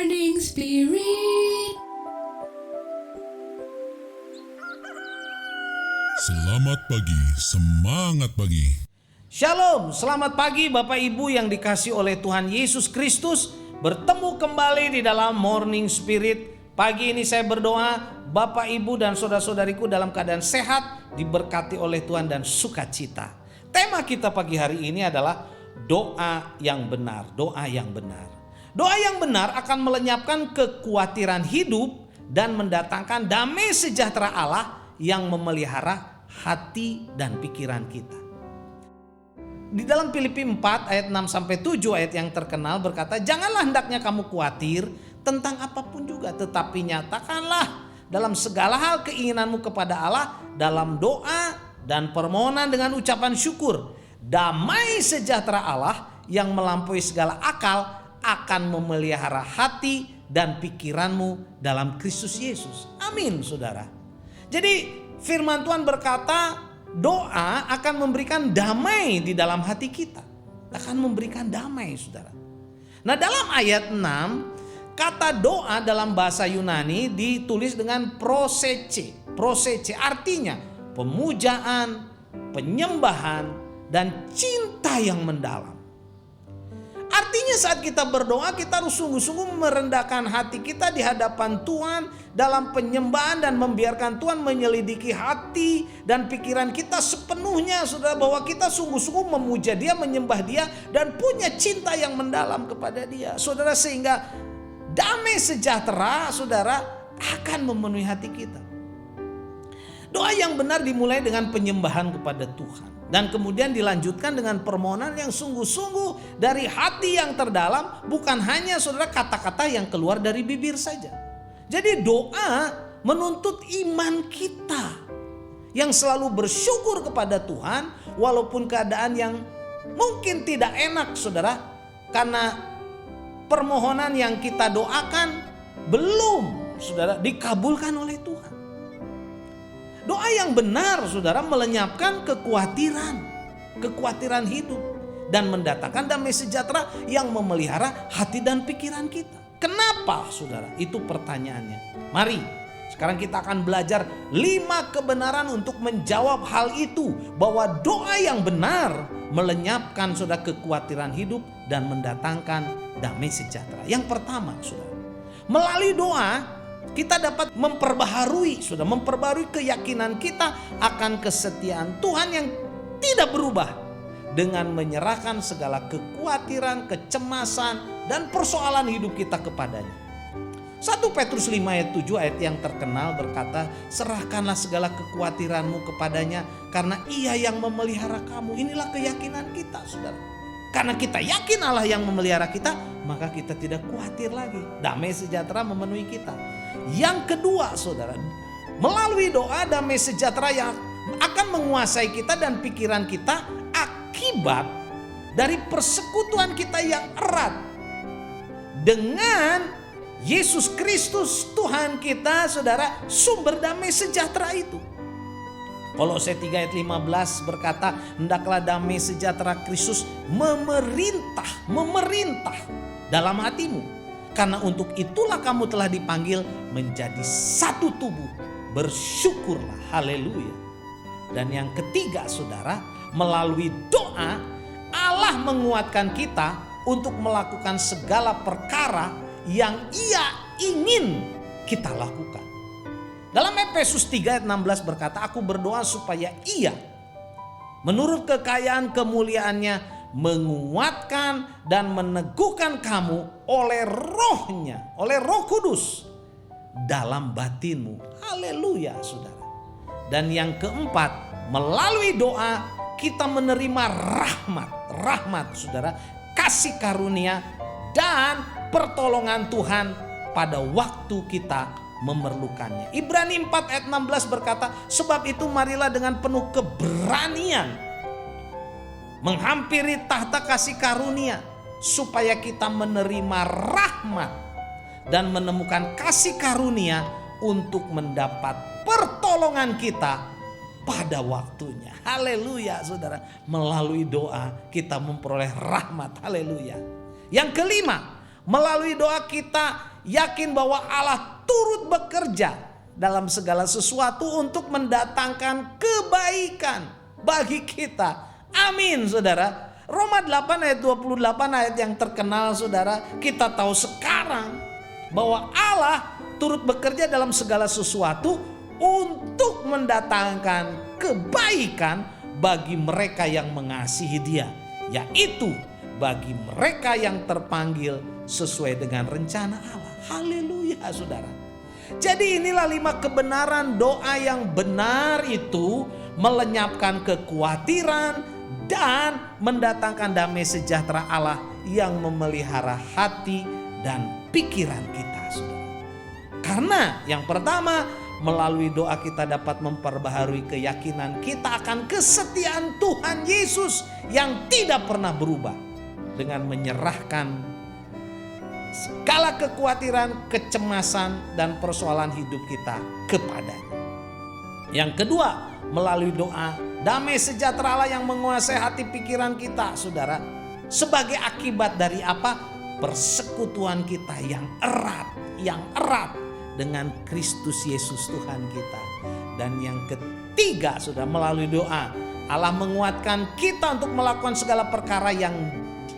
Morning Spirit. Selamat pagi, semangat pagi. Shalom, selamat pagi Bapak Ibu yang dikasih oleh Tuhan Yesus Kristus. Bertemu kembali di dalam Morning Spirit. Pagi ini saya berdoa Bapak Ibu dan saudara-saudariku dalam keadaan sehat, diberkati oleh Tuhan dan sukacita. Tema kita pagi hari ini adalah doa yang benar, doa yang benar. Doa yang benar akan melenyapkan kekhawatiran hidup dan mendatangkan damai sejahtera Allah yang memelihara hati dan pikiran kita. Di dalam Filipi 4 ayat 6-7 ayat yang terkenal berkata, janganlah hendaknya kamu khawatir tentang apapun juga, tetapi nyatakanlah dalam segala hal keinginanmu kepada Allah dalam doa dan permohonan dengan ucapan syukur. Damai sejahtera Allah yang melampaui segala akal akan memelihara hati dan pikiranmu dalam Kristus Yesus. Amin, saudara. Jadi firman Tuhan berkata, doa akan memberikan damai di dalam hati kita. Akan memberikan damai, saudara. Nah, dalam ayat 6, kata doa dalam bahasa Yunani ditulis dengan prosece. Prosece artinya pemujaan, penyembahan, dan cinta yang mendalam. Artinya saat kita berdoa kita harus sungguh-sungguh merendahkan hati kita di hadapan Tuhan dalam penyembahan dan membiarkan Tuhan menyelidiki hati dan pikiran kita sepenuhnya, saudara, bahwa kita sungguh-sungguh memuja Dia, menyembah Dia dan punya cinta yang mendalam kepada Dia, saudara, sehingga damai sejahtera, saudara, akan memenuhi hati kita. Doa yang benar dimulai dengan penyembahan kepada Tuhan dan kemudian dilanjutkan dengan permohonan yang sungguh-sungguh dari hati yang terdalam, bukan hanya, saudara, kata-kata yang keluar dari bibir saja. Jadi doa menuntut iman kita yang selalu bersyukur kepada Tuhan walaupun keadaan yang mungkin tidak enak, saudara, karena permohonan yang kita doakan belum, saudara, dikabulkan oleh Tuhan. Doa yang benar, saudara, melenyapkan kekhawatiran hidup dan mendatangkan damai sejahtera yang memelihara hati dan pikiran kita. Kenapa, saudara? Itu pertanyaannya. Mari, sekarang kita akan belajar 5 kebenaran untuk menjawab hal itu. Bahwa doa yang benar melenyapkan, saudara, kekhawatiran hidup dan mendatangkan damai sejahtera. Yang pertama, saudara, melalui doa kita dapat memperbaharui keyakinan kita akan kesetiaan Tuhan yang tidak berubah dengan menyerahkan segala kekhawatiran, kecemasan, dan persoalan hidup kita kepadanya. 1 Petrus 5 ayat 7 ayat yang terkenal berkata, serahkanlah segala kekhawatiranmu kepadanya karena Ia yang memelihara kamu. Inilah keyakinan kita, saudara. Karena kita yakin Allah yang memelihara kita, maka kita tidak khawatir lagi. Damai sejahtera memenuhi kita. Yang kedua, saudara, melalui doa damai sejahtera yang akan menguasai kita dan pikiran kita akibat dari persekutuan kita yang erat dengan Yesus Kristus Tuhan kita, saudara, sumber damai sejahtera itu. Kolose 3 ayat 15 berkata, hendaklah damai sejahtera Kristus memerintah dalam hatimu. Karena untuk itulah kamu telah dipanggil menjadi satu tubuh. Bersyukurlah, haleluya. Dan yang ketiga, saudara, melalui doa Allah menguatkan kita untuk melakukan segala perkara yang Ia ingin kita lakukan. Dalam Efesus 3 ayat 16 berkata, aku berdoa supaya Ia menurut kekayaan kemuliaannya menguatkan dan meneguhkan kamu oleh rohnya, oleh Roh Kudus dalam batinmu. Haleluya, saudara. Dan yang keempat, melalui doa kita menerima rahmat, saudara, kasih karunia dan pertolongan Tuhan pada waktu kita memerlukannya. Ibrani 4 ayat 16 berkata, sebab itu marilah dengan penuh keberanian menghampiri tahta kasih karunia supaya kita menerima rahmat dan menemukan kasih karunia untuk mendapat pertolongan kita pada waktunya. Haleluya, saudara. Melalui doa kita memperoleh rahmat. Haleluya. Yang kelima, melalui doa kita yakin bahwa Allah turut bekerja dalam segala sesuatu untuk mendatangkan kebaikan bagi kita. Amin, saudara. Roma 8 ayat 28 ayat yang terkenal, saudara. Kita tahu sekarang bahwa Allah turut bekerja dalam segala sesuatu untuk mendatangkan kebaikan bagi mereka yang mengasihi Dia, yaitu bagi mereka yang terpanggil sesuai dengan rencana Allah. Haleluya, saudara. Jadi inilah 5 kebenaran doa yang benar itu melenyapkan kekhawatiran dan mendatangkan damai sejahtera Allah yang memelihara hati dan pikiran kita, saudara. Karena yang pertama, melalui doa kita dapat memperbaharui keyakinan kita akan kesetiaan Tuhan Yesus yang tidak pernah berubah, dengan menyerahkan segala kekhawatiran, kecemasan, dan persoalan hidup kita kepadanya. Yang kedua, melalui doa, damai sejahtera Allah yang menguasai hati pikiran kita, saudara. Sebagai akibat dari apa? Persekutuan kita yang erat dengan Kristus Yesus Tuhan kita. Dan yang ketiga, saudara, melalui doa, Allah menguatkan kita untuk melakukan segala perkara yang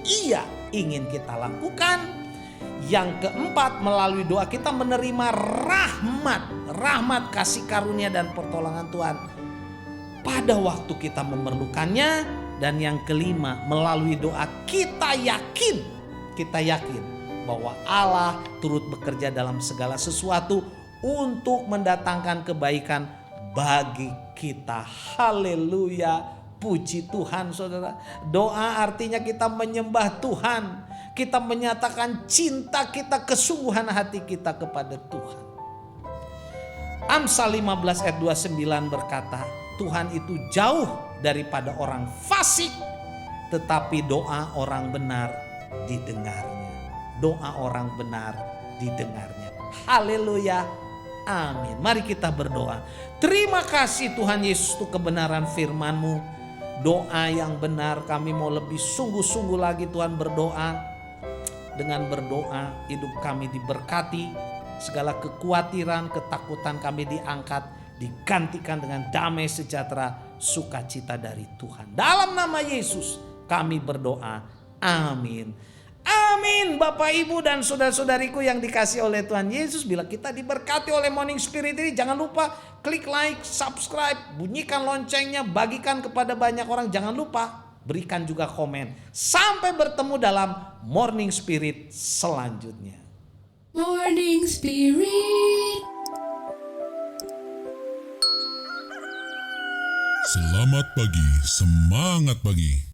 Ia ingin kita lakukan. Yang keempat, melalui doa kita menerima rahmat kasih karunia dan pertolongan Tuhan pada waktu kita memerlukannya. Dan yang kelima, melalui doa kita yakin bahwa Allah turut bekerja dalam segala sesuatu untuk mendatangkan kebaikan bagi kita. Haleluya. Puji Tuhan, saudara. Doa artinya kita menyembah Tuhan. Kita menyatakan cinta kita, kesungguhan hati kita kepada Tuhan. Amsal 15 ayat 29 berkata, Tuhan itu jauh daripada orang fasik, tetapi doa orang benar didengarnya. Doa orang benar didengarnya. Haleluya. Amin. Mari kita berdoa. Terima kasih Tuhan Yesus untuk kebenaran firman-Mu. Doa yang benar, kami mau lebih sungguh-sungguh lagi Tuhan berdoa. Dengan berdoa hidup kami diberkati, segala kekhawatiran, ketakutan kami diangkat, digantikan dengan damai sejahtera, sukacita dari Tuhan. Dalam nama Yesus kami berdoa. Amin. Amin. Bapak, Ibu, dan saudara-saudariku yang dikasihi oleh Tuhan Yesus, bila kita diberkati oleh Morning Spirit ini, jangan lupa klik like, subscribe, bunyikan loncengnya, bagikan kepada banyak orang. Jangan lupa berikan juga komen. Sampai bertemu dalam Morning Spirit selanjutnya. Morning Spirit. Selamat pagi, semangat pagi.